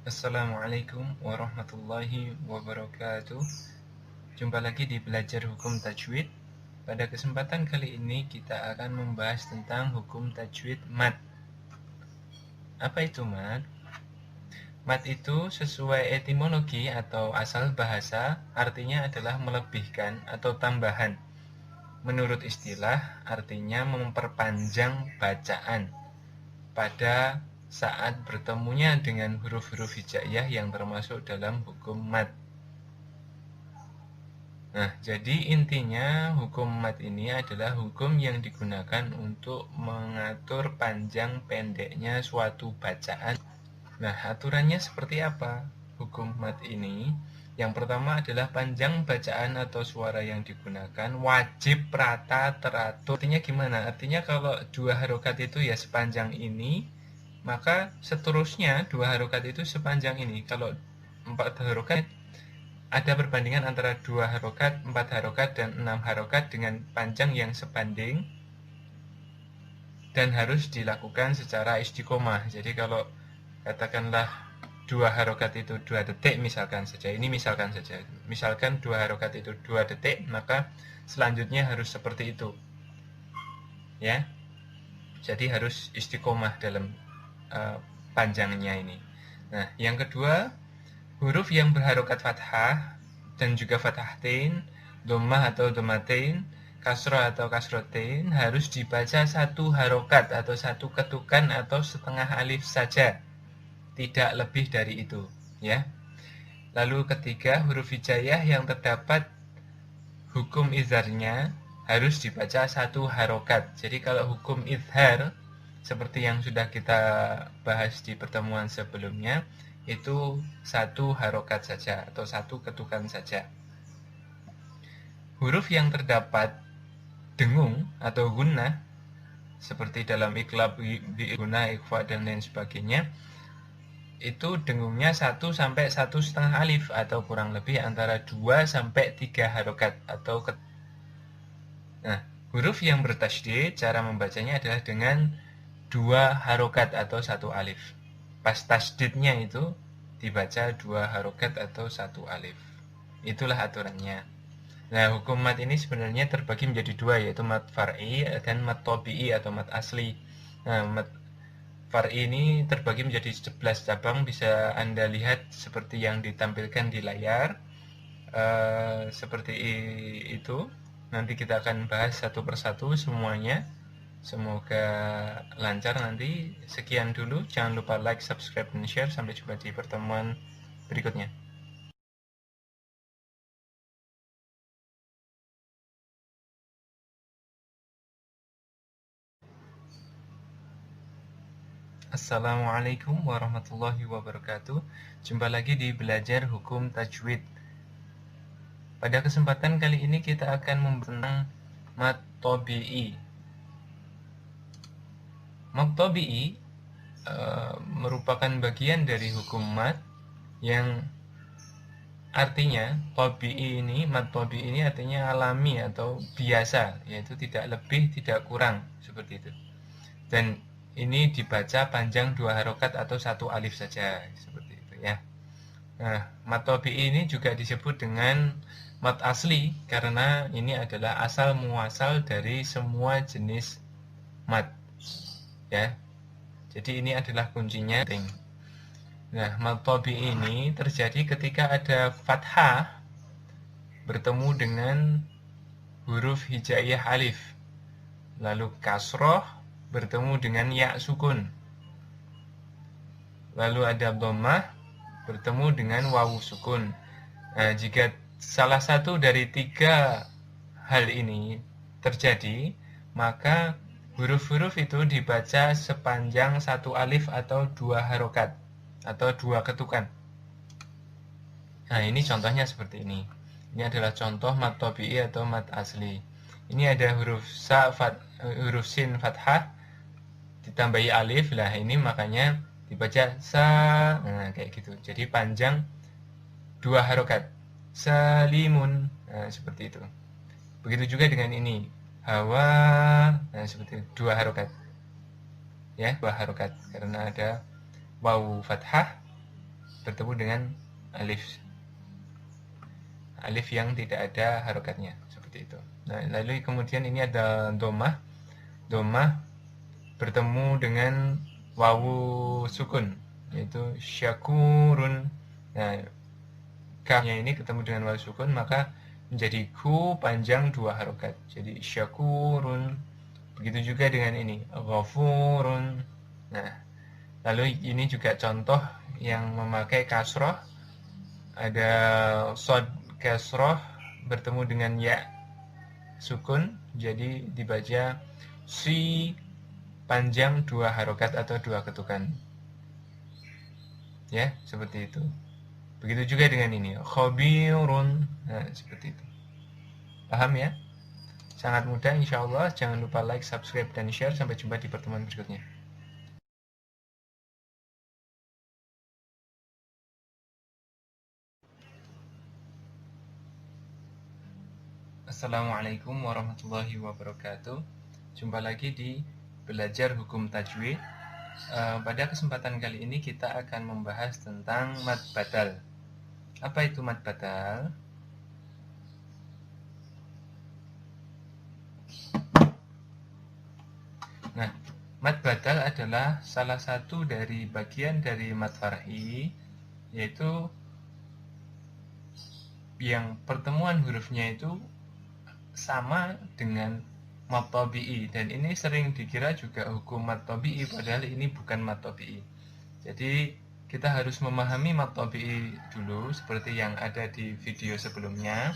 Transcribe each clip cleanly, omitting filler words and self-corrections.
Assalamualaikum warahmatullahi wabarakatuh. Jumpa lagi di Belajar Hukum Tajwid. Pada kesempatan kali ini kita akan membahas tentang hukum tajwid mad. Apa itu mad? Mad itu sesuai etimologi atau asal bahasa artinya adalah melebihkan atau tambahan. Menurut istilah artinya memperpanjang bacaan pada saat bertemunya dengan huruf-huruf hijaiyah yang termasuk dalam hukum mad. Nah, jadi intinya hukum mad ini adalah hukum yang digunakan untuk mengatur panjang pendeknya suatu bacaan. Nah, aturannya seperti apa hukum mad ini? Yang pertama adalah panjang bacaan atau suara yang digunakan wajib rata teratur. Artinya gimana? Artinya kalau dua harokat itu ya sepanjang ini, maka seterusnya dua harokat itu sepanjang ini. Kalau 4 harokat, ada perbandingan antara 2 harokat, 4 harokat, dan 6 harokat dengan panjang yang sebanding dan harus dilakukan secara istiqomah. Jadi kalau katakanlah 2 harokat itu 2 detik misalkan saja, ini misalkan saja, misalkan 2 harokat itu 2 detik, maka selanjutnya harus seperti itu ya. Jadi harus istiqomah dalam panjangnya ini. Nah, yang kedua, huruf yang berharokat fathah dan juga fathatain, dhammah atau dhammatain, kasroh atau kasrotain harus dibaca satu harokat atau satu ketukan atau setengah alif saja, tidak lebih dari itu ya. Lalu ketiga, huruf hijaiyah yang terdapat hukum izharnya harus dibaca satu harokat. Jadi kalau hukum izhar seperti yang sudah kita bahas di pertemuan sebelumnya, itu satu harokat saja atau satu ketukan saja. Huruf yang terdapat dengung atau gunnah seperti dalam iklab, bi'guna, ikhfa, dan lain sebagainya, itu dengungnya 1 sampai 1,5 alif atau kurang lebih antara 2 sampai 3 harokat atau Nah, huruf yang bertasydid cara membacanya adalah dengan 2 harokat atau 1 alif. Pas tasydidnya itu dibaca 2 harokat atau 1 alif. Itulah aturannya. Nah, hukum mad ini sebenarnya terbagi menjadi 2, yaitu mad far'i dan mad tabi'i atau mad asli. Nah, mad far'i ini terbagi menjadi 11 cabang, bisa Anda lihat seperti yang ditampilkan di layar. Seperti itu. Nanti kita akan bahas satu persatu semuanya. Semoga lancar nanti. Sekian dulu. Jangan lupa like, subscribe, dan share. Sampai jumpa di pertemuan berikutnya. Assalamualaikum warahmatullahi wabarakatuh. Jumpa lagi di Belajar Hukum Tajwid. Pada kesempatan kali ini kita akan membahas mad tabi'i. Mad tabi'i merupakan bagian dari hukum mad yang artinya tabi'i ini, mad tabi'i ini artinya alami atau biasa, yaitu tidak lebih tidak kurang seperti itu. Dan ini dibaca panjang 2 harokat atau 1 alif saja seperti itu ya. Nah, mad tabi'i ini juga disebut dengan mad asli karena ini adalah asal muasal dari semua jenis mad ya. Jadi ini adalah kuncinya. Nah, mad tabi'i ini terjadi ketika ada fathah bertemu dengan huruf hijaiyah alif, lalu kasroh bertemu dengan ya sukun, lalu ada dhammah bertemu dengan wawu sukun. Nah, jika salah satu dari 3 hal ini terjadi, maka huruf-huruf itu dibaca sepanjang 1 alif atau 2 harokat atau 2 ketukan. Nah, ini contohnya seperti ini. Ini adalah contoh mad tabi'i atau mad asli. Ini ada huruf huruf sin fathah ditambahi alif. Lah, ini makanya dibaca sa. Nah, kayak gitu. Jadi panjang 2 harokat. Salimun. Nah, seperti itu. Begitu juga dengan ini. Hawa. Nah, seperti itu. 2 harokat. Ya, 2 harokat karena ada wawu fathah bertemu dengan alif yang tidak ada harokatnya, seperti itu. Nah, lalu kemudian ini ada domah bertemu dengan wawu sukun, yaitu syakurun. Nah, kafnya ini ketemu dengan wawu sukun, maka menjadi ku panjang 2 harokat, jadi syakurun. Begitu juga dengan ini ghafurun. Nah, lalu ini juga contoh yang memakai kasroh, ada sod kasroh bertemu dengan ya sukun, jadi dibaca si panjang 2 harokat atau 2 ketukan, ya, seperti itu. Begitu juga dengan ini khabirun. Nah, seperti itu. Paham ya? Sangat mudah insyaallah. Jangan lupa like, subscribe, dan share. Sampai jumpa di pertemuan berikutnya. Assalamualaikum warahmatullahi wabarakatuh. Jumpa lagi di Belajar Hukum Tajwid. Pada kesempatan kali ini kita akan membahas tentang mad badal. Apa itu mad badal? Nah, mad badal adalah salah satu dari bagian dari mad far'i, yaitu yang pertemuan hurufnya itu sama dengan mad tabi'i, dan ini sering dikira juga hukum mad tabi'i, padahal ini bukan mad tabi'i. Jadi kita harus memahami mad tabi'i dulu seperti yang ada di video sebelumnya.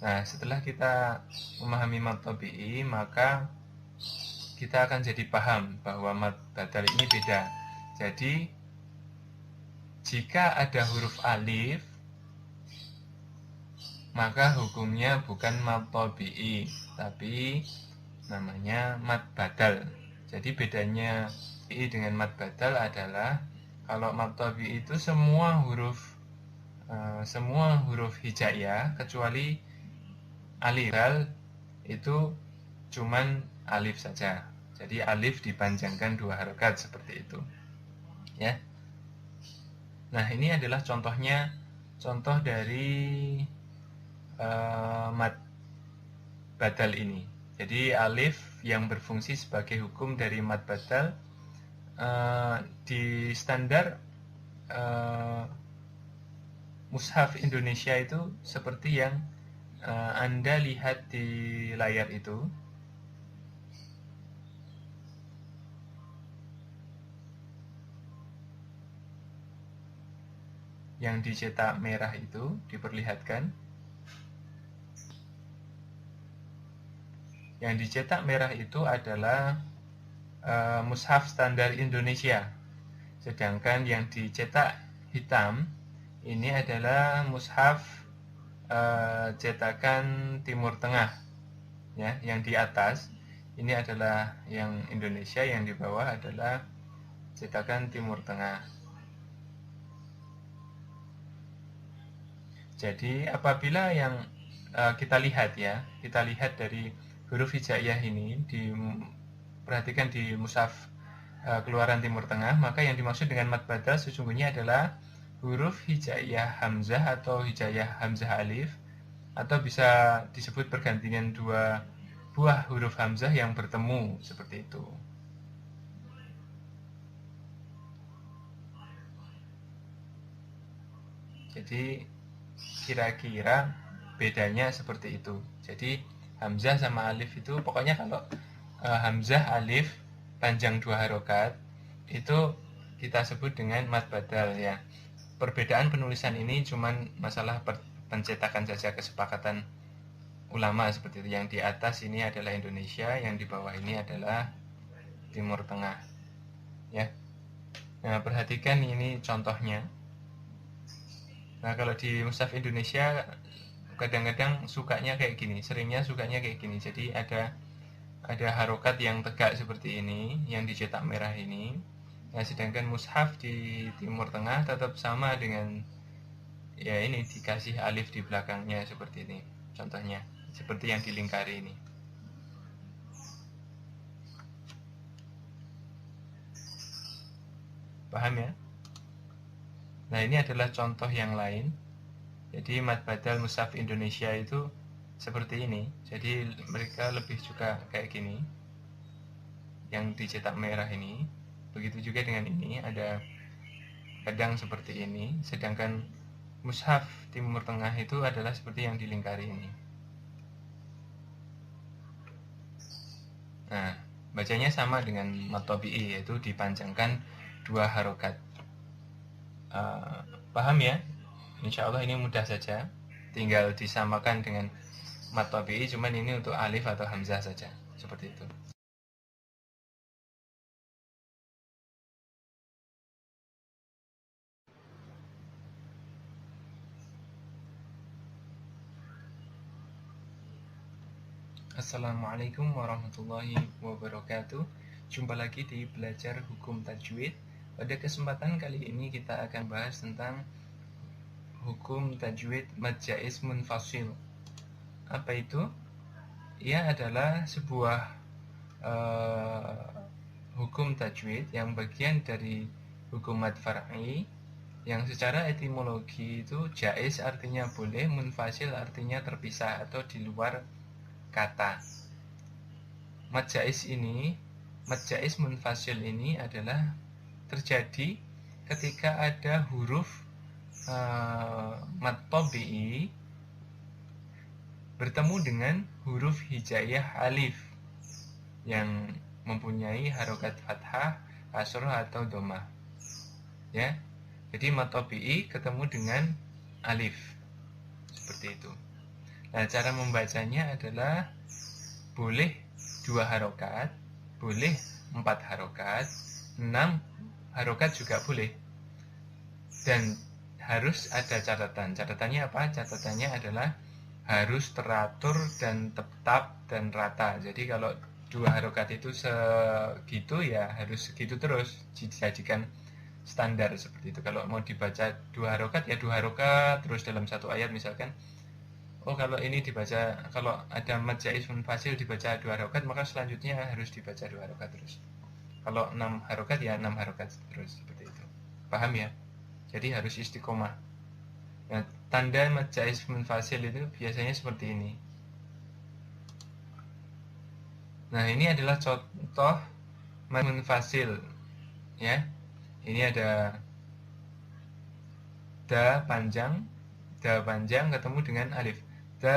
Nah, setelah kita memahami mad tabi'i, maka kita akan jadi paham bahwa mad badal ini beda. Jadi jika ada huruf alif, maka hukumnya bukan mad tabi'i, tapi namanya mad badal. Jadi bedanya dengan mad badal adalah kalau mad tabi'i itu semua huruf hijaiyah kecuali alif itu cuman alif saja. Jadi alif dipanjangkan 2 harokat seperti itu. Ya. Nah, ini adalah contoh dari mad badal ini. Jadi alif yang berfungsi sebagai hukum dari mad badal di standar mushaf Indonesia itu seperti yang Anda lihat di layar itu. Yang dicetak merah itu diperlihatkan. Yang dicetak merah itu adalah mushaf standar Indonesia. Sedangkan yang dicetak hitam ini adalah mushaf cetakan Timur Tengah. Ya, yang di atas ini adalah yang Indonesia, yang di bawah adalah cetakan Timur Tengah. Jadi apabila yang kita lihat dari huruf hijaiyah ini diperhatikan di mushaf keluaran Timur Tengah, maka yang dimaksud dengan mad badal sesungguhnya adalah huruf hijaiyah hamzah atau hijaiyah hamzah alif, atau bisa disebut pergantian 2 buah huruf hamzah yang bertemu, seperti itu. Jadi kira-kira bedanya seperti itu. Jadi hamzah sama alif itu pokoknya kalau hamzah alif panjang 2 harokat itu kita sebut dengan mad badal ya. Perbedaan penulisan ini cuman masalah pencetakan saja, kesepakatan ulama seperti itu. Yang di atas ini adalah Indonesia, yang di bawah ini adalah Timur Tengah. Ya. Nah, perhatikan ini contohnya. Nah, kalau di mushaf Indonesia kadang-kadang seringnya sukanya kayak gini. Jadi ada harokat yang tegak seperti ini, yang dicetak merah ini. Nah, sedangkan mushaf di Timur Tengah tetap sama dengan ya ini, dikasih alif di belakangnya seperti ini. Contohnya seperti yang dilingkari ini. Paham ya? Nah, ini adalah contoh yang lain. Jadi mad badal mushaf Indonesia itu seperti ini. Jadi mereka lebih suka kayak gini, yang dicetak merah ini. Begitu juga dengan ini, ada kadang seperti ini. Sedangkan mushaf Timur Tengah itu adalah seperti yang dilingkari ini. Nah, bacanya sama dengan mad tabi'i, yaitu dipanjangkan 2 harokat. Paham ya? Insya Allah ini mudah saja, tinggal disamakan dengan mad tabi'i, cuman ini untuk alif atau hamzah saja, seperti itu. Assalamualaikum warahmatullahi wabarakatuh. Jumpa lagi di Belajar Hukum Tajwid. Pada kesempatan kali ini kita akan bahas tentang hukum tajwid mad jaiz munfasil. Apa itu? Ia adalah sebuah hukum tajwid yang bagian dari hukum mad far'i, yang secara etimologi itu jaiz artinya boleh, munfasil artinya terpisah atau di luar kata. Mad jaiz munfasil ini adalah terjadi ketika ada huruf mad tabi'i bertemu dengan huruf hijaiyah alif yang mempunyai harokat fathah, kasroh atau dhammah. Ya. Jadi mad tabi'i ketemu dengan alif. Seperti itu. Nah, cara membacanya adalah boleh 2 harokat, boleh 4 harokat, 6 harokat juga boleh. Dan harus ada catatan. Catatannya apa? Catatannya adalah harus teratur dan tetap dan rata. Jadi kalau 2 harokat itu segitu, ya harus segitu terus, dijadikan standar seperti itu. Kalau mau dibaca 2 harokat, ya 2 harokat terus dalam satu ayat misalkan. Oh, kalau ini dibaca, kalau ada mad jaiz munfasil dibaca 2 harokat, maka selanjutnya harus dibaca 2 harokat terus. Kalau 6 harokat, ya 6 harokat terus, seperti itu. Paham ya? Jadi harus istiqomah. Nah, tanda mad jaiz munfasil itu biasanya seperti ini. Nah, ini adalah contoh mad munfasil, ya. Ini ada da panjang ketemu dengan alif. Da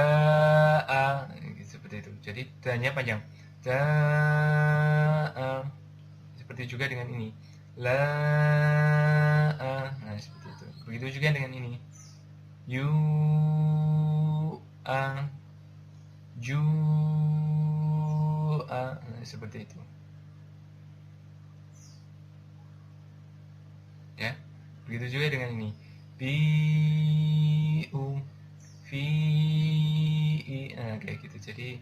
seperti itu. Jadi da-nya panjang. Da seperti juga dengan ini. La nah, seperti itu. Begitu juga dengan ini. Yu ju nah, seperti itu. Ya. Begitu juga dengan ini. Nah, kayak gitu. Jadi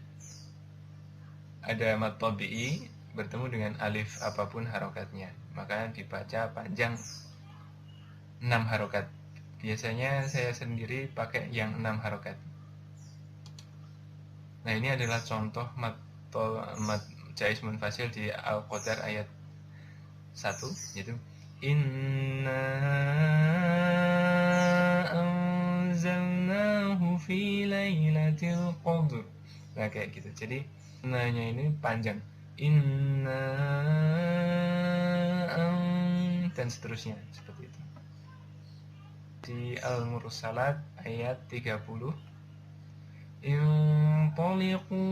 ada mad tabi'i bertemu dengan alif apapun harokatnya, maka dibaca panjang 6 harokat. Biasanya saya sendiri pakai yang 6 harokat. Nah, ini adalah contoh mad jaiz munfasil di Al-Qadar ayat 1, yaitu inna anzalnahu fi lailatul qadr. Nah, kayak gitu. Jadi nanya ini panjang. Inna dan seterusnya, seperti itu. Di Al-Mursalat ayat 30, intaliqu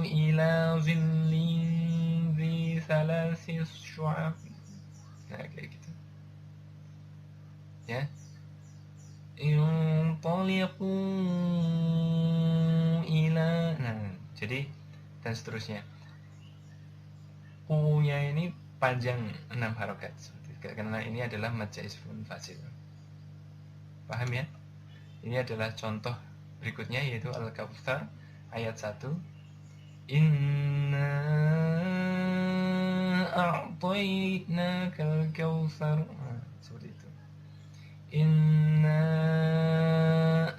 ila zillin dhi thalathis syu'ab. Nah, kayak gitu. Ya. Intaliqu ila. Nah, jadi dan seterusnya. Q-nya ini panjang 6 harokat, karena ini adalah mad jaiz munfasil. Paham ya? Ini adalah contoh berikutnya, yaitu Al-Kautsar ayat 1. Inna a'tainakal kautsar. Seperti itu. Inna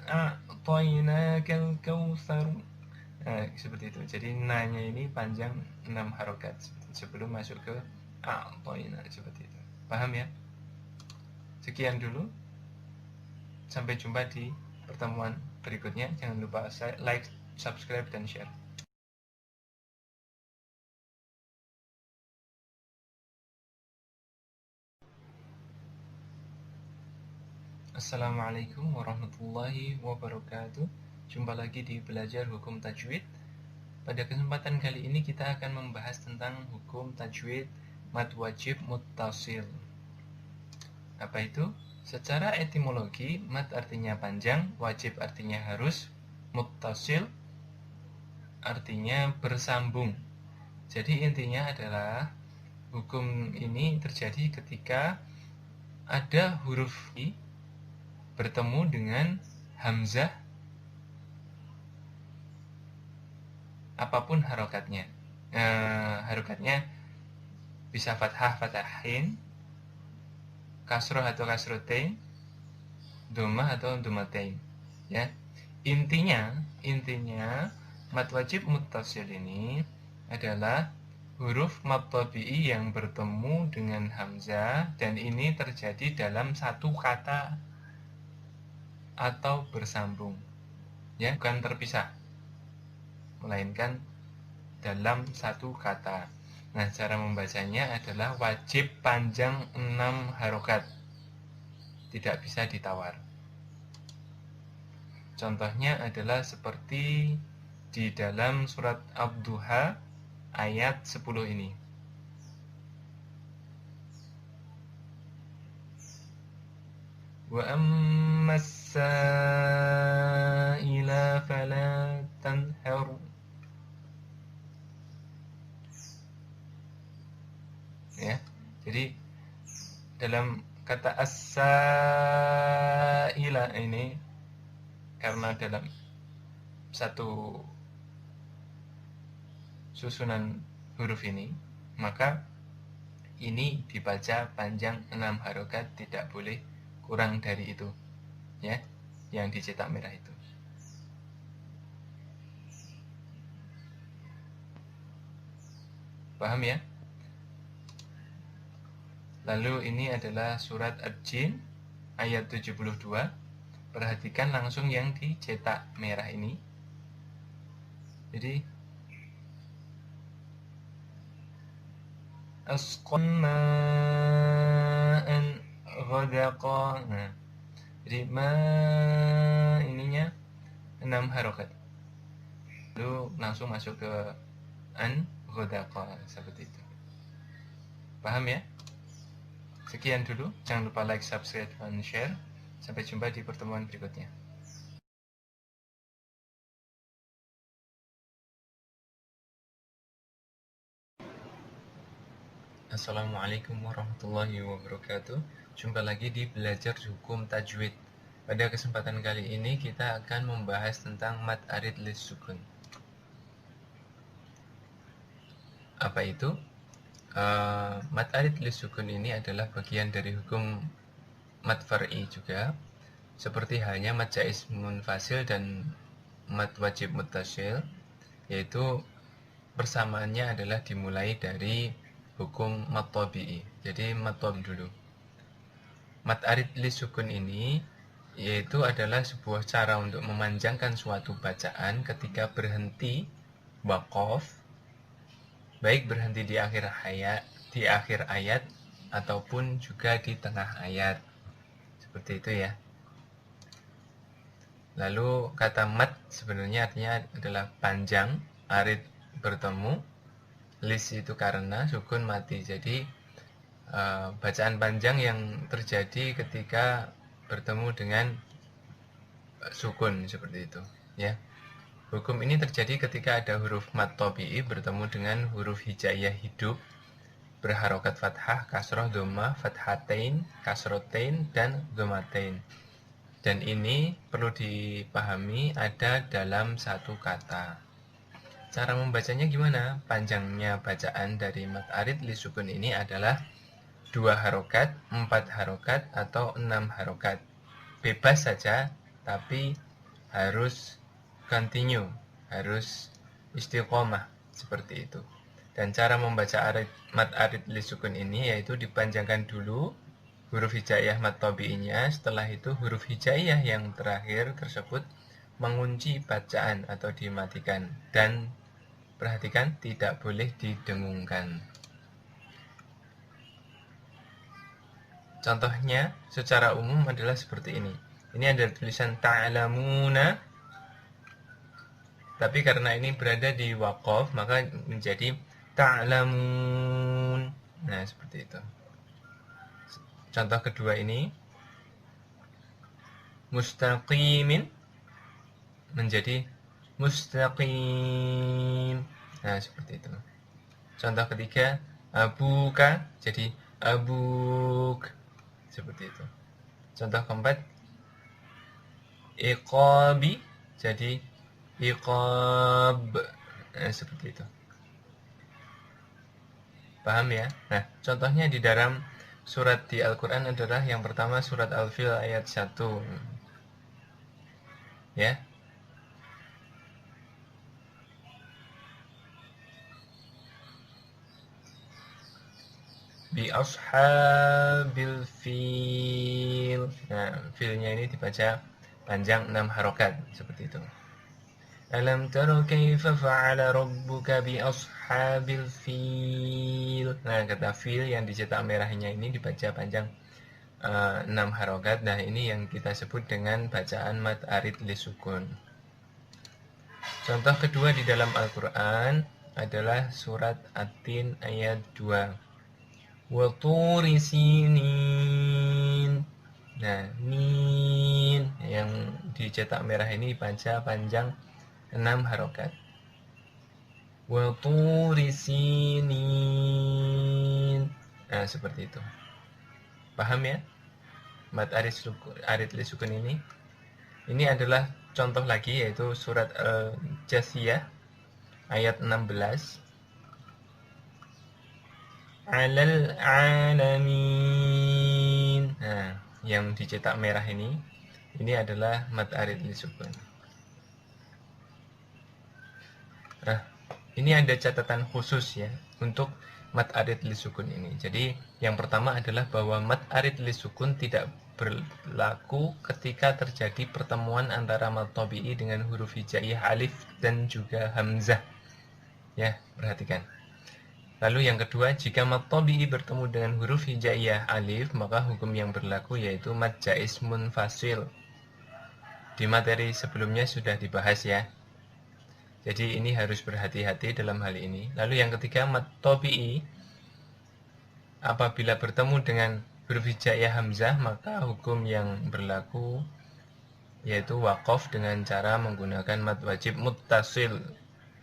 a'tainakal kautsar. Nah, seperti itu. Jadi nanya ini panjang 6 harokat sebelum masuk ke a'taina, seperti itu. Paham ya? Sekian dulu. Sampai jumpa di pertemuan berikutnya. Jangan lupa like, subscribe, dan share. Assalamualaikum warahmatullahi wabarakatuh. Jumpa lagi di Belajar Hukum Tajwid. Pada kesempatan kali ini kita akan membahas tentang hukum tajwid mad wajib muttasil. Apa itu? Secara etimologi, mad artinya panjang, wajib artinya harus, muttasil artinya bersambung. Jadi intinya adalah hukum ini terjadi ketika ada huruf I bertemu dengan hamzah apapun harokatnya. Harokatnya bisa fathah, fathahin, kasroh atau kasrotain, dhammah atau dhammatain. Ya. Intinya mad wajib muttasil ini adalah huruf mad tabi'i yang bertemu dengan hamzah, dan ini terjadi dalam satu kata atau bersambung, ya, bukan terpisah, melainkan dalam satu kata. Nah, cara membacanya adalah wajib panjang 6 harokat, tidak bisa ditawar. Contohnya adalah seperti di dalam surat Ad-Duha ayat 10 ini. Wa ammas sa'ila fala tanhar. Ya, jadi dalam kata as-sa'ila ini, karena dalam satu susunan huruf ini, maka ini dibaca panjang 6 harokat, tidak boleh kurang dari itu, ya, yang dicetak merah itu. Paham ya? Lalu ini adalah surat Ad-Jin ayat 72. Perhatikan langsung yang dicetak merah ini. Jadi asqan ma'an ghadaqa. Nah, jadi ma ininya 6 harokat. Lalu langsung masuk ke an ghadaqa, seperti itu. Paham ya? Sekian dulu. Jangan lupa like, subscribe, dan share. Sampai jumpa di pertemuan berikutnya. Assalamualaikum warahmatullahi wabarakatuh. Jumpa lagi di Belajar Hukum Tajwid. Pada kesempatan kali ini kita akan membahas tentang mad arid lis sukun. Apa itu? Mad arid lis sukun ini adalah bagian dari hukum mad far'i juga, seperti halnya mad jaiz munfasil dan mad wajib muttasil, yaitu persamaannya adalah dimulai dari hukum mad tabi'i. Jadi mad tabi'i dulu. Mad arid lis sukun ini yaitu adalah sebuah cara untuk memanjangkan suatu bacaan ketika berhenti waqaf, baik berhenti di akhir ayat ataupun juga di tengah ayat. Seperti itu ya. Lalu kata mad sebenarnya artinya adalah panjang, arid bertemu, lis itu karena, sukun mati. Jadi bacaan panjang yang terjadi ketika bertemu dengan sukun, seperti itu ya. Hukum ini terjadi ketika ada huruf mad tabi'i bertemu dengan huruf hijaiyah hidup berharokat fathah, kasroh, dhammah, fathatain, kasrotain, dan dhammatain. Dan ini perlu dipahami ada dalam satu kata. Cara membacanya gimana? Panjangnya bacaan dari mad arid lis sukun ini adalah 2 harokat, 4 harokat, atau 6 harokat. Bebas saja, tapi harus continue, harus istiqomah, seperti itu. Dan cara membaca mad arid lis sukun ini yaitu dipanjangkan dulu huruf hijaiyah mad tabi'inya, setelah itu huruf hijaiyah yang terakhir tersebut mengunci bacaan atau dimatikan, dan perhatikan tidak boleh didengungkan. Contohnya secara umum adalah seperti ini. Ini ada tulisan ta'lamuna, tapi karena ini berada di waqaf maka menjadi ta'lamun. Nah, seperti itu. Contoh kedua ini mustaqimin menjadi mustaqim. Nah, seperti itu. Contoh ketiga abuka jadi abuk. Seperti itu. Contoh keempat iqabi jadi iqab. Nah, seperti itu. Paham ya? Nah, contohnya di dalam surat di Al-Quran adalah yang pertama surat Al-Fil ayat 1. Ya. Bi ashabil fil. Nah, filnya ini dibaca panjang 6 harokat seperti itu. Alam taro kaifa fa'ala rabbuka bi ashabil fil. Nah, kata fil yang dicetak merahnya ini dibaca panjang 6 harokat. Nah, ini yang kita sebut dengan bacaan mad arid lisukun. Contoh kedua di dalam Al-Quran adalah surat At-Tin ayat 2. Wa turi sinin. Nah, min yang dicetak merah ini dibaca panjang 6 harokat. Wa turi sinin. Nah, seperti itu. Paham ya? Mad arid lisukun ini. Ini adalah contoh lagi yaitu surat Al-Jasiyah ayat 16. Alal alamin. Nah, yang dicetak merah ini adalah mad arid lisukun. Nah, ini ada catatan khusus ya untuk mad arid lisukun ini. Jadi, yang pertama adalah bahwa mad arid lisukun tidak berlaku ketika terjadi pertemuan antara mad tabi'i dengan huruf hijaiyah alif dan juga hamzah. Ya, perhatikan. Lalu yang kedua, jika mad tabi'i bertemu dengan huruf hijaiyah alif, maka hukum yang berlaku yaitu mad jaiz munfasil. Di materi sebelumnya sudah dibahas ya. Jadi ini harus berhati-hati dalam hal ini. Lalu yang ketiga, mad tabi'i apabila bertemu dengan huruf hijaiyah hamzah, maka hukum yang berlaku yaitu waqaf dengan cara menggunakan mad wajib muttasil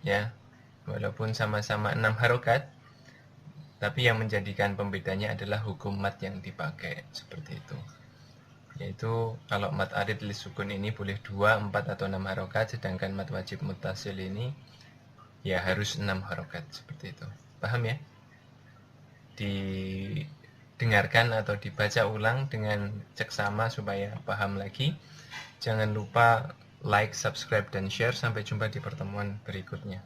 ya. Walaupun sama-sama 6 harokat, tapi yang menjadikan pembedanya adalah hukum mad yang dipakai seperti itu. Yaitu kalau mad arid lisukun ini boleh 2, 4 atau 6 harokat, sedangkan mad wajib muttasil ini ya harus 6 harokat seperti itu. Paham ya? Didengarkan atau dibaca ulang dengan seksama supaya paham lagi. Jangan lupa like, subscribe, dan share. Sampai jumpa di pertemuan berikutnya.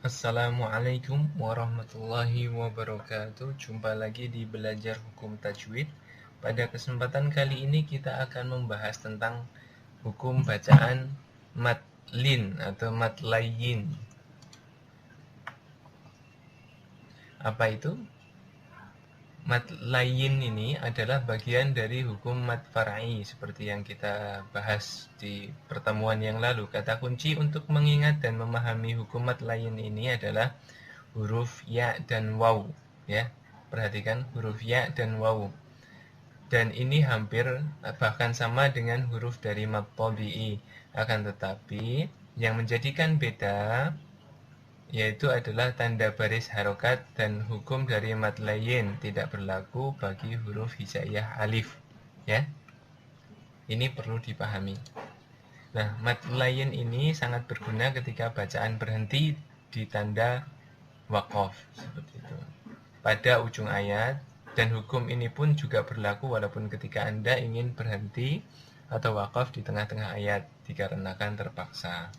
Assalamualaikum warahmatullahi wabarakatuh. Jumpa lagi di Belajar Hukum Tajwid. Pada kesempatan kali ini kita akan membahas tentang hukum bacaan mad lin atau mad layyin. Apa itu? Mad layyin ini adalah bagian dari hukum mad far'i seperti yang kita bahas di pertemuan yang lalu. Kata kunci untuk mengingat dan memahami hukum mad layyin ini adalah huruf ya dan waw ya. Perhatikan huruf ya dan waw. Dan ini hampir bahkan sama dengan huruf dari mad tabi'i. Akan tetapi yang menjadikan beda yaitu adalah tanda baris harokat, dan hukum dari mad layyin tidak berlaku bagi huruf hijaiyah alif ya. Ini perlu dipahami. Nah, mad layyin ini sangat berguna ketika bacaan berhenti di tanda waqaf seperti itu pada ujung ayat, dan hukum ini pun juga berlaku walaupun ketika Anda ingin berhenti atau waqaf di tengah-tengah ayat dikarenakan terpaksa.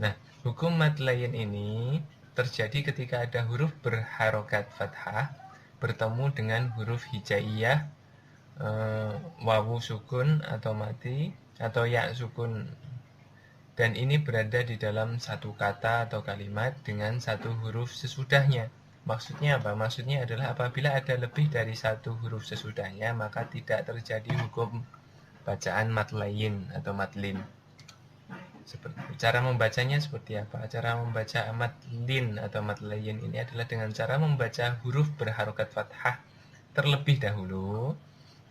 Nah, hukum mad layyin ini terjadi ketika ada huruf berharokat fathah bertemu dengan huruf hijaiyah, wawu sukun atau mati, atau ya sukun, dan ini berada di dalam satu kata atau kalimat dengan satu huruf sesudahnya. Maksudnya apa? Maksudnya adalah apabila ada lebih dari satu huruf sesudahnya, maka tidak terjadi hukum bacaan matlayin atau matlin. Cara membacanya seperti apa? Cara membaca matlin atau matlayin ini adalah dengan cara membaca huruf berharokat fathah terlebih dahulu,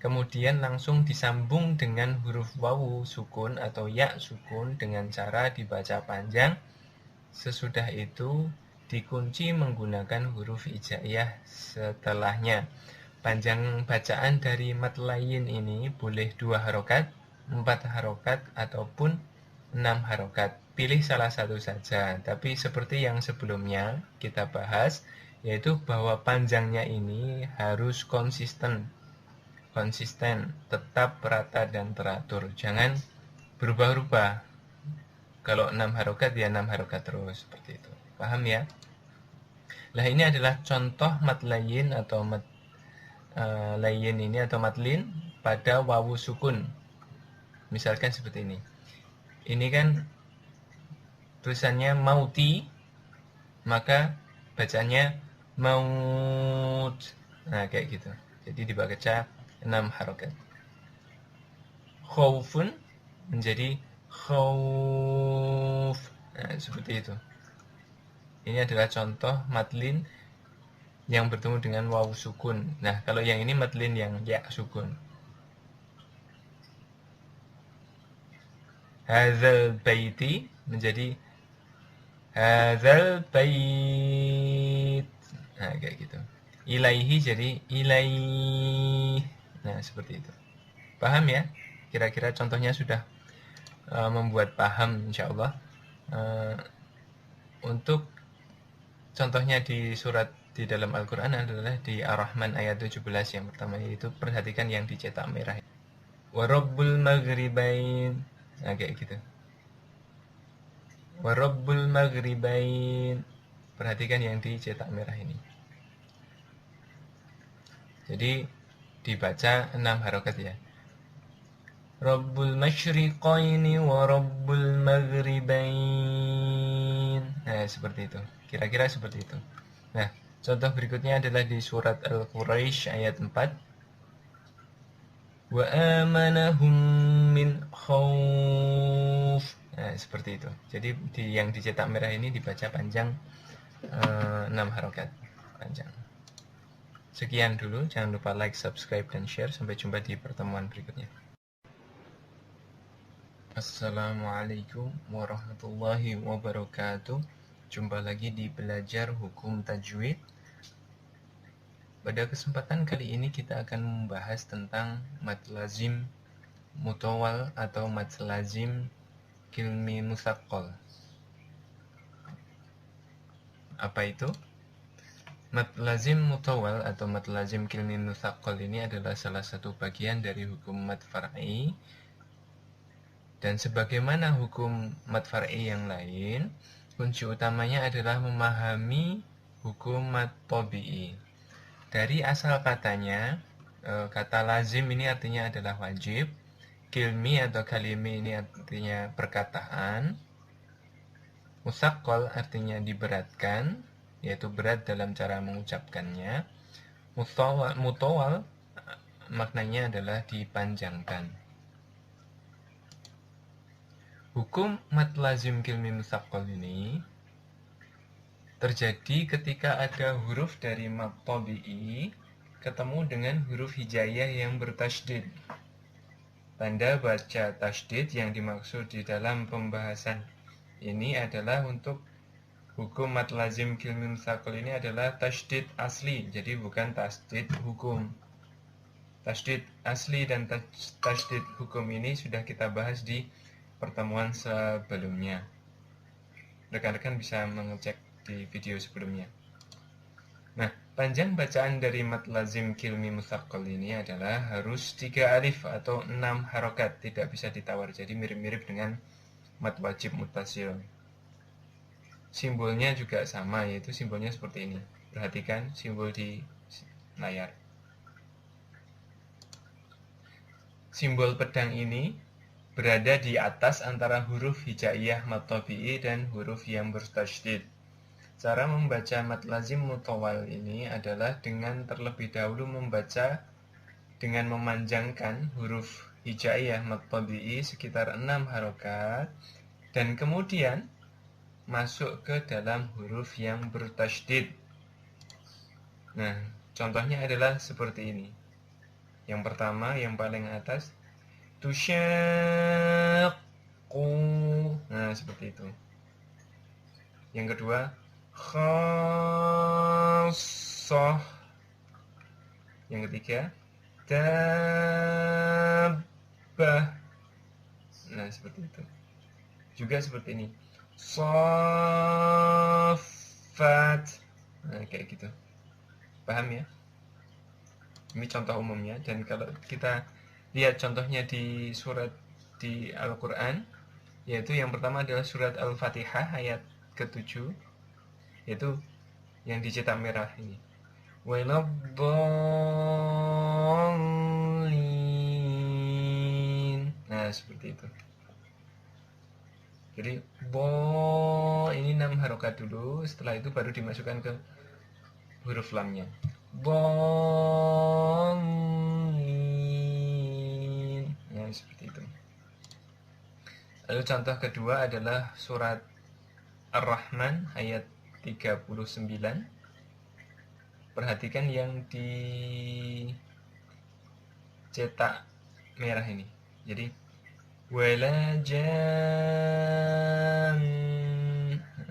kemudian langsung disambung dengan huruf wawu sukun atau ya sukun dengan cara dibaca panjang. Sesudah itu dikunci menggunakan huruf hijaiyah setelahnya. Panjang bacaan dari matlayin ini boleh 2 harokat, 4 harokat, ataupun 6 harokat. Pilih salah satu saja. Tapi seperti yang sebelumnya kita bahas, yaitu bahwa panjangnya ini harus konsisten, tetap rata dan teratur. Jangan berubah-ubah. Kalau 6 harokat ya 6 harokat terus, seperti itu. Paham ya? Nah, ini adalah contoh matlayin atau layin ini atau matlin pada wawu sukun. Misalkan seperti ini. Ini kan tulisannya mauti, maka bacanya maut. Nah, kayak gitu. Jadi dibaca 6 harokat. Khaufun menjadi khauf. Nah, seperti itu. Ini adalah contoh matlin yang bertemu dengan wawu sukun. Nah, kalau yang ini matlin yang ya sukun. Hadzal baiti menjadi hadzal bait. Nah, kayak gitu. Ilaihi jadi ilaih. Nah, seperti itu. Paham ya? Kira-kira contohnya sudah membuat paham, insyaallah. Untuk contohnya di surat di dalam Al-Quran adalah di Ar-Rahman ayat 17 yang pertama, yaitu perhatikan yang dicetak merah. Warabbul maghribain. Nah, kayak gitu. Warabbul maghribain. Perhatikan yang dicetak merah ini. Jadi dibaca 6 harokat ya. Rabbul masyriqaini wa rabbul maghribain. Nah, seperti itu. Kira-kira seperti itu. Nah, contoh berikutnya adalah di surat Al-Quraisy ayat 4. Wa amanahum min khauf. Nah, seperti itu. Jadi yang dicetak merah ini dibaca panjang 6 harokat panjang. Sekian dulu, jangan lupa like, subscribe, dan share. Sampai jumpa di pertemuan berikutnya. Assalamualaikum warahmatullahi wabarakatuh. Jumpa lagi di Belajar Hukum Tajwid. Pada kesempatan kali ini kita akan membahas tentang mad lazim mutawal atau mad lazim kilmi musaqqal. Apa itu? Mad lazim mutawal atau mad lazim kilmi musaqqal ini adalah salah satu bagian dari hukum mad far'i. Dan sebagaimana hukum mad far'i yang lain, kunci utamanya adalah memahami hukum mad tabi'i. Dari asal katanya, kata lazim ini artinya adalah wajib, kilmi atau kalimi ini artinya perkataan, musaqqal artinya diberatkan, yaitu berat dalam cara mengucapkannya, mutawal maknanya adalah dipanjangkan. Hukum mad lazim kilmi musaqqal ini terjadi ketika ada huruf dari mad tabi'i ketemu dengan huruf hijaiyah yang bertasydid. Tanda baca tasydid yang dimaksud di dalam pembahasan ini adalah untuk hukum mad lazim kilmi musaqqal ini adalah tasydid asli, jadi bukan tasydid hukum. Tasydid asli dan tasydid hukum ini sudah kita bahas di pertemuan sebelumnya. Rekan-rekan bisa mengecek di video sebelumnya. Nah, panjang bacaan dari mad lazim kilmi musaqqal ini adalah harus 3 alif atau 6 harokat, tidak bisa ditawar. Jadi mirip-mirip dengan mad wajib muttasil. simbolnya juga sama, yaitu simbolnya seperti ini. Perhatikan simbol di layar. Simbol pedang ini berada di atas antara huruf hijaiyah mad tabi'i dan huruf yang bertasydid. Cara membaca mad lazim mutawal ini adalah dengan terlebih dahulu membaca dengan memanjangkan huruf hijaiyah mad tabi'i sekitar 6 harokat dan kemudian masuk ke dalam huruf yang bertasydid. Nah, contohnya adalah seperti ini. Yang pertama, yang paling atas, tusyaqqu. Nah, seperti itu. Yang kedua, khassah. Yang ketiga, dabbah. Nah, seperti itu. Juga seperti ini, saffat. Nah, kayak gitu. Paham ya? Ini contoh umumnya, dan kalau kita lihat contohnya di surat di Al-Quran, yaitu yang pertama adalah surat Al-Fatihah ayat ke-7, yaitu yang dicetak merah ini. Waladdallin. Nah, seperti itu. Jadi ini 6 harokat dulu, setelah itu baru dimasukkan ke huruf lamnya. Dallin. Ya, seperti itu. Lalu contoh kedua adalah surat Ar-Rahman ayat 39. Perhatikan yang dicetak merah ini. Jadi wala jan.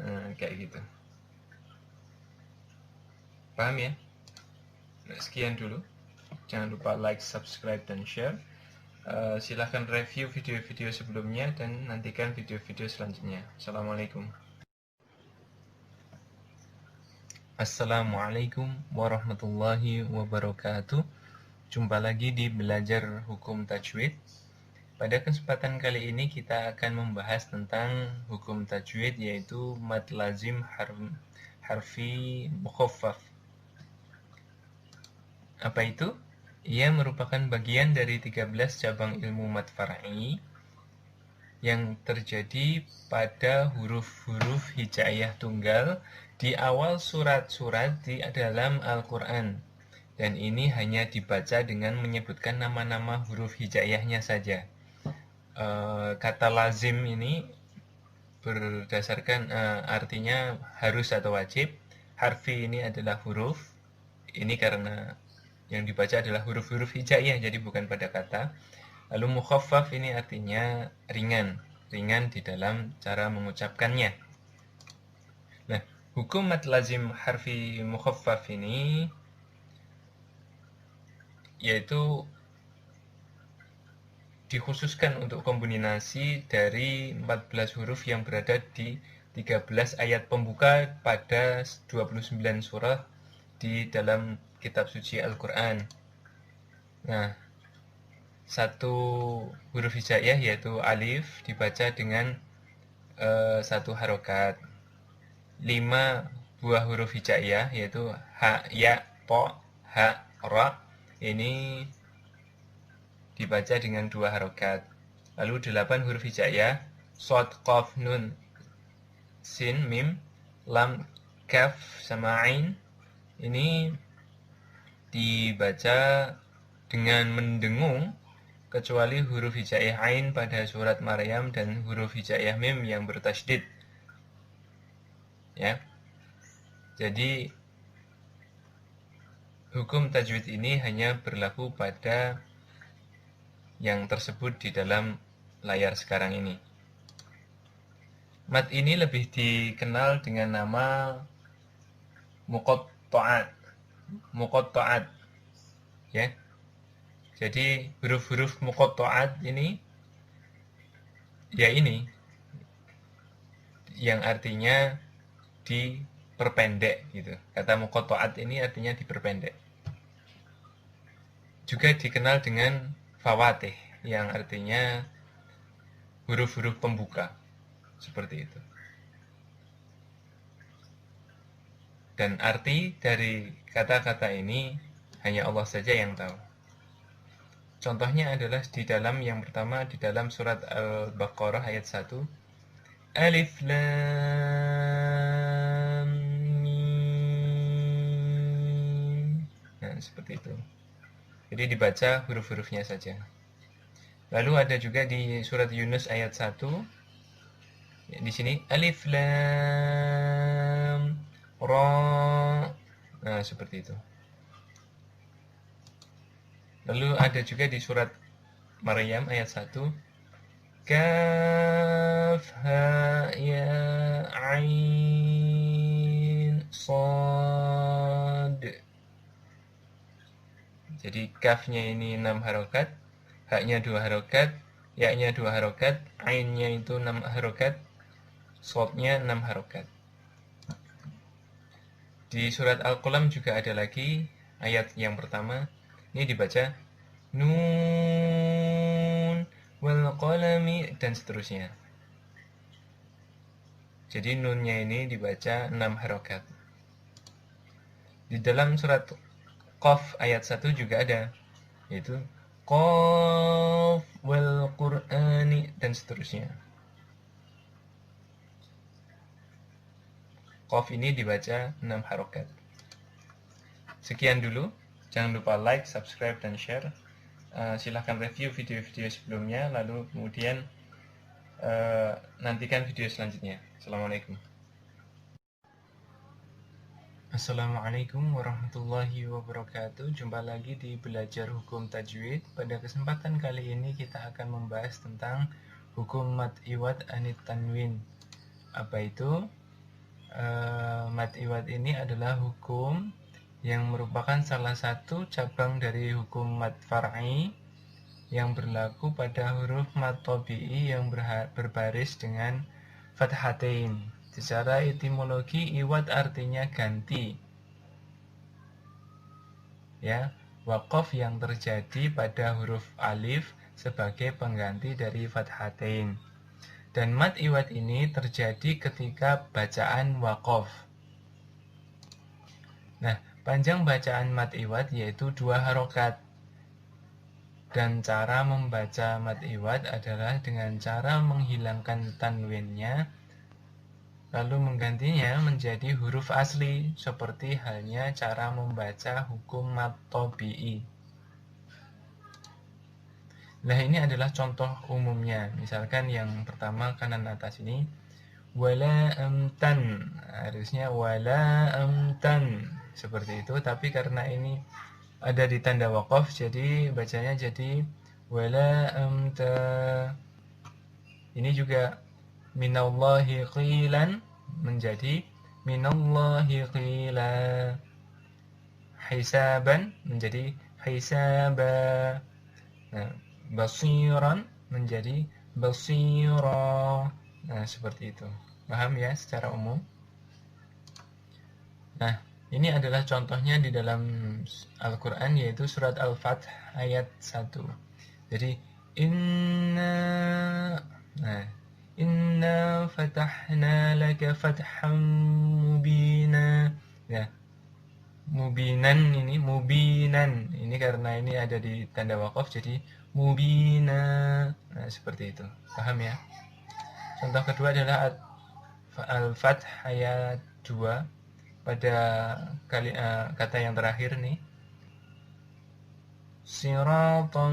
Nah, kayak gitu. Paham ya? Nah, sekian dulu. Jangan lupa like, subscribe, dan share. Silahkan review video-video sebelumnya dan nantikan video-video selanjutnya. Assalamualaikum. Assalamualaikum warahmatullahi wabarakatuh. Jumpa lagi di Belajar Hukum Tajwid. Pada kesempatan kali ini kita akan membahas tentang hukum tajwid, yaitu mad lazim harfi mukhaffaf. Apa itu? Ia merupakan bagian dari 13 cabang ilmu mad far'i yang terjadi pada huruf-huruf hijaiyah tunggal di awal surat-surat di dalam Al-Quran. Dan ini hanya dibaca dengan menyebutkan nama-nama huruf hijaiyahnya saja. Kata lazim ini berdasarkan artinya harus atau wajib. Harfi ini adalah huruf. Ini karena yang dibaca adalah huruf-huruf hijaiyah, jadi bukan pada kata. Lalu mukhaffaf ini artinya ringan di dalam cara mengucapkannya. Nah, hukum mad lazim harfi mukhaffaf ini yaitu dikhususkan untuk kombinasi dari 14 huruf yang berada di 13 ayat pembuka pada 29 surah di dalam kitab suci Al-Quran. Nah, satu huruf hijaiyah yaitu alif dibaca dengan 1 harokat. 5 buah huruf hijaiyah yaitu ha, ya, po, ha, ra ini dibaca dengan 2 harokat. Lalu 8 huruf hijaiyah, shad, qaf, nun, sin, mim, lam, kaf, sama ain ini dibaca dengan mendengung kecuali huruf hijaiyah ain pada surat Maryam dan huruf hijaiyah mim yang bertasydid. Ya. Jadi hukum tajwid ini hanya berlaku pada yang tersebut di dalam layar sekarang ini. Mad ini lebih dikenal dengan nama muqatta'at. Muqatta'at. Ya. Jadi huruf-huruf muqatta'at ini ya ini yang artinya diperpendek gitu. Kata muqatta'at ini artinya diperpendek. Juga dikenal dengan fawatih yang artinya huruf-huruf pembuka. Seperti itu. Dan arti dari kata-kata ini hanya Allah saja yang tahu. Contohnya adalah di dalam yang pertama di dalam surat Al-Baqarah ayat 1. Alif Lam Mim. Nah, seperti itu. Jadi dibaca huruf-hurufnya saja. Lalu ada juga di surat Yunus ayat 1. Di sini Alif Lam Ra. Nah, seperti itu. Lalu ada juga di surat Maryam ayat 1. Kaf ha ya ain sad. Jadi kafnya ini 6 harokat, haknya 2 harokat, ya-nya 2 harokat, ainnya itu 6 harokat, sodnya 6 harokat. Di surat Al-Qalam juga ada lagi ayat yang pertama. Ini dibaca nun wal qalami dan seterusnya. Jadi nunnya ini dibaca 6 harokat. Di dalam surat Qaf ayat 1 juga ada, yaitu Qaf wal Qur'ani dan seterusnya. Qaf ini dibaca 6 harokat. Sekian dulu. Jangan lupa like, subscribe, dan share. Silahkan review video-video sebelumnya, lalu kemudian nantikan video selanjutnya. Assalamualaikum. Assalamualaikum warahmatullahi wabarakatuh. Jumpa lagi di Belajar Hukum Tajwid. Pada kesempatan kali ini kita akan membahas tentang hukum mad iwad anit tanwin. Apa itu? Mad iwad ini adalah hukum yang merupakan salah satu cabang dari hukum mad far'i yang berlaku pada huruf mad tabi'i yang berbaris dengan fathatain. Secara etimologi iwad artinya ganti. Ya, waqaf yang terjadi pada huruf alif sebagai pengganti dari fathatain. Dan mad iwad ini terjadi ketika bacaan waqaf. Nah, panjang bacaan mad iwad yaitu 2 harokat. Dan cara membaca mad iwad adalah dengan cara menghilangkan tanwinnya, lalu menggantinya menjadi huruf asli, seperti halnya cara membaca hukum mad tabi'i. Nah, ini adalah contoh umumnya. Misalkan yang pertama kanan atas ini, wala amtan. Harusnya wala amtan. Seperti itu, tapi karena ini ada di tanda waqaf, jadi bacanya jadi wala amta. Ini juga minallahi qilan menjadi minallahi qila. Hisaban menjadi hisaba. Nah, basiran menjadi basira. Nah, seperti itu. Paham ya secara umum? Nah, ini adalah contohnya di dalam Al-Quran, yaitu surat Al-Fath ayat 1. Jadi, inna fatahna laka fatham mubina. Ya, mubinan ini, mubinan. Ini karena ini ada di tanda waqaf, jadi mubina. Nah, seperti itu. Paham ya? Contoh kedua adalah Al-Fath ayat 2. Pada kata yang terakhir nih, siratan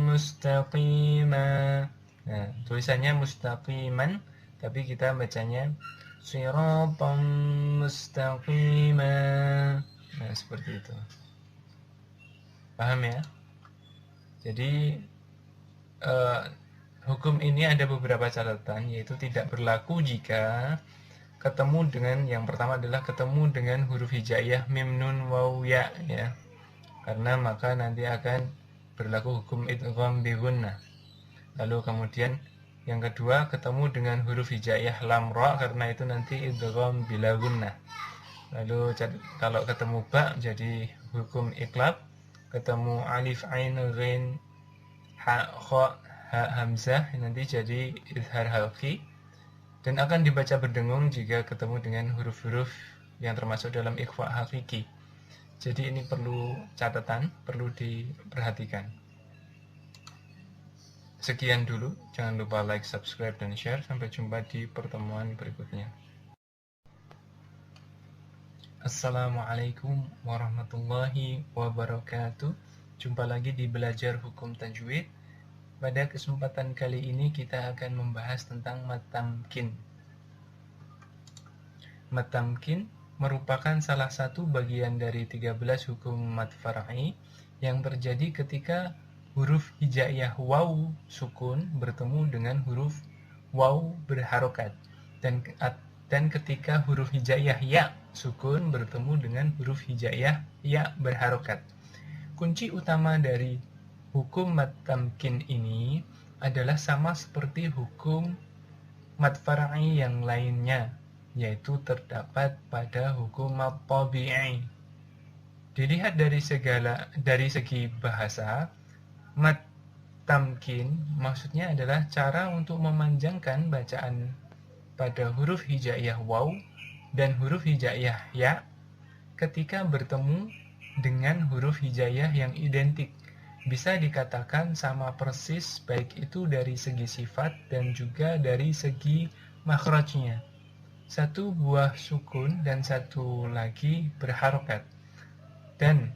mustaqima. Nah, tulisannya mustaqiman, tapi kita bacanya siratan mustaqima. Nah, seperti itu. Paham ya? Jadi hukum ini ada beberapa catatan, yaitu tidak berlaku jika ketemu dengan, yang pertama adalah ketemu dengan huruf hijaiyah mim nun waw ya, ya. Karena maka nanti akan berlaku hukum idgham bi gunnah. Lalu kemudian yang kedua ketemu dengan huruf hijaiyah lam ra, karena itu nanti idgham bila gunnah. Lalu kalau ketemu ba jadi hukum iqlab, ketemu alif ain ghain ha kha ha hamzah nanti jadi idhar halqi. Dan akan dibaca berdengung jika ketemu dengan huruf-huruf yang termasuk dalam ikhfa hakiki. Jadi ini perlu catatan, perlu diperhatikan. Sekian dulu, jangan lupa like, subscribe, dan share. Sampai jumpa di pertemuan berikutnya. Assalamualaikum warahmatullahi wabarakatuh. Jumpa lagi di Belajar Hukum Tajwid. Pada kesempatan kali ini kita akan membahas tentang mad tamkin. Mad tamkin merupakan salah satu bagian dari 13 hukum mad far'i yang terjadi ketika huruf hijaiyah waw sukun bertemu dengan huruf waw berharokat, dan ketika huruf hijaiyah ya sukun bertemu dengan huruf hijaiyah ya berharokat. Kunci utama dari hukum mad tamkin ini adalah sama seperti hukum mad far'i yang lainnya, yaitu terdapat pada hukum mad tabi'i. Dilihat dari segi bahasa, mad tamkin maksudnya adalah cara untuk memanjangkan bacaan pada huruf hijaiyah waw dan huruf hijaiyah ya ketika bertemu dengan huruf hijaiyah yang identik. Bisa dikatakan sama persis, baik itu dari segi sifat dan juga dari segi makhrajnya. Satu buah sukun dan satu lagi berharokat. Dan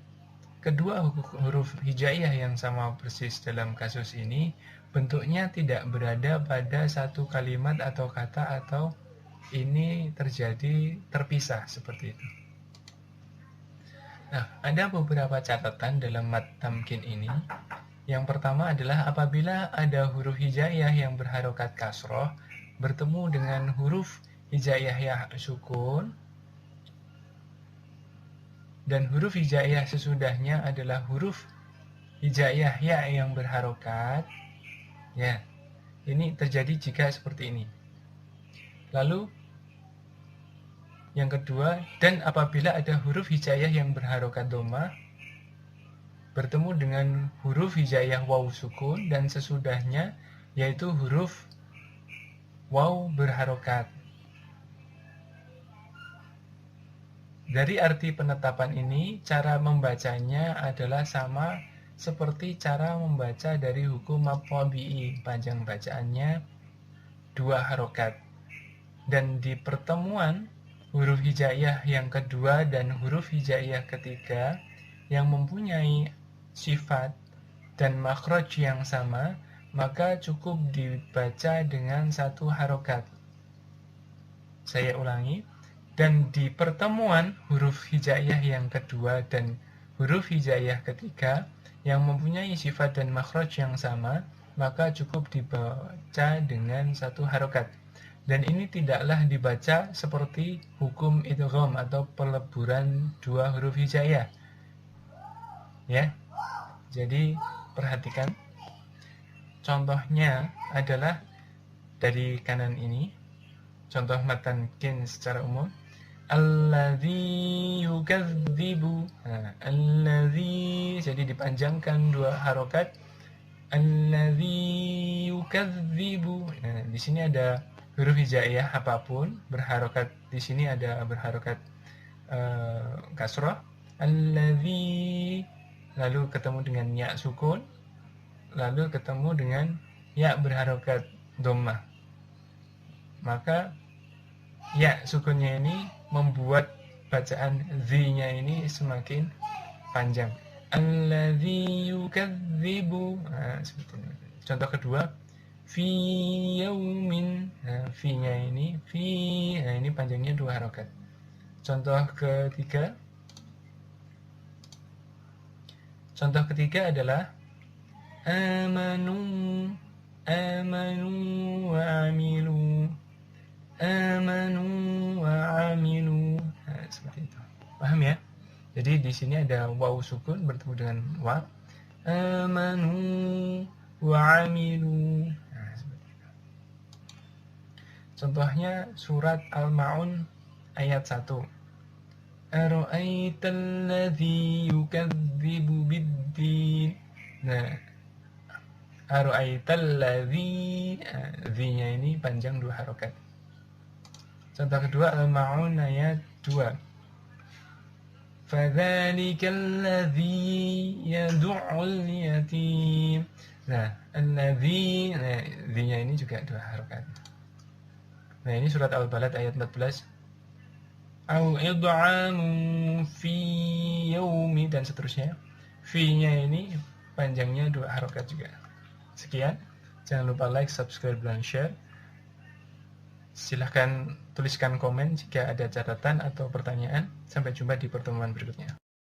kedua huruf hijaiyah yang sama persis dalam kasus ini bentuknya tidak berada pada satu kalimat atau kata, atau ini terjadi terpisah seperti itu. Nah, ada beberapa catatan dalam mad tamkin ini. Yang pertama adalah apabila ada huruf hijaiyah yang berharokat kasroh bertemu dengan huruf hijaiyah ya sukun, dan huruf hijaiyah sesudahnya adalah huruf hijaiyah ya yang berharokat. Ya, ini terjadi jika seperti ini. Lalu yang kedua, dan apabila ada huruf hijaiyah yang berharokat dhamma bertemu dengan huruf hijaiyah waw sukun dan sesudahnya, yaitu huruf waw berharokat. Dari arti penetapan ini, cara membacanya adalah sama seperti cara membaca dari hukum mad tabi'i. Panjang bacaannya 2 harokat. Dan di pertemuan huruf hijaiyah yang kedua dan huruf hijaiyah ketiga yang mempunyai sifat dan makhraj yang sama, maka cukup dibaca dengan 1 harokat. Saya ulangi. Dan di pertemuan huruf hijaiyah yang kedua dan huruf hijaiyah ketiga yang mempunyai sifat dan makhraj yang sama, maka cukup dibaca dengan 1 harokat. Dan ini tidaklah dibaca seperti hukum idgham atau peleburan 2 huruf hijaiyah. Ya. Jadi perhatikan. Contohnya adalah dari kanan ini. Contoh mad tamkin secara umum. Alladzi yukadzibu. Alladzi, jadi dipanjangkan 2 harokat. Alladzi yukadzibu. Di sini ada huruf hijaiyah apapun berharokat. Di sini ada berharokat kasroh. Alladzi, lalu ketemu dengan ya sukun, lalu ketemu dengan ya berharokat dhammah. Maka ya sukunnya ini membuat bacaan zi-nya ini semakin panjang. Alladzi yukadzibu. Seperti ini. Contoh kedua, fi yaumin. Fi-nya ini ini panjangnya 2 harokat. Contoh ketiga adalah amanu wa amilu. Amanu wa amilu. Seperti itu. Paham ya? Jadi di sini ada waw sukun bertemu dengan wa. Amanu wa amilu. Seperti itu. Contohnya surat Al-Ma'un ayat 1. Ara'aital ladzi yukadzibu bid-din. Ara'aital ladzi, zi-nya ini panjang 2 harokat. Contoh kedua Al-Ma'un ayat 2. Fadzalikal ladzi yad'ul yatim. Nah, alladzi, nah, nya ini juga 2 harokat. Nah, ini surat Al-Balad ayat 14. Au id'amu fi yaumi, dan seterusnya. Fi-nya ini panjangnya 2 harokat juga. Sekian. Jangan lupa like, subscribe, dan share. Silahkan tuliskan komen jika ada catatan atau pertanyaan. Sampai jumpa di pertemuan berikutnya.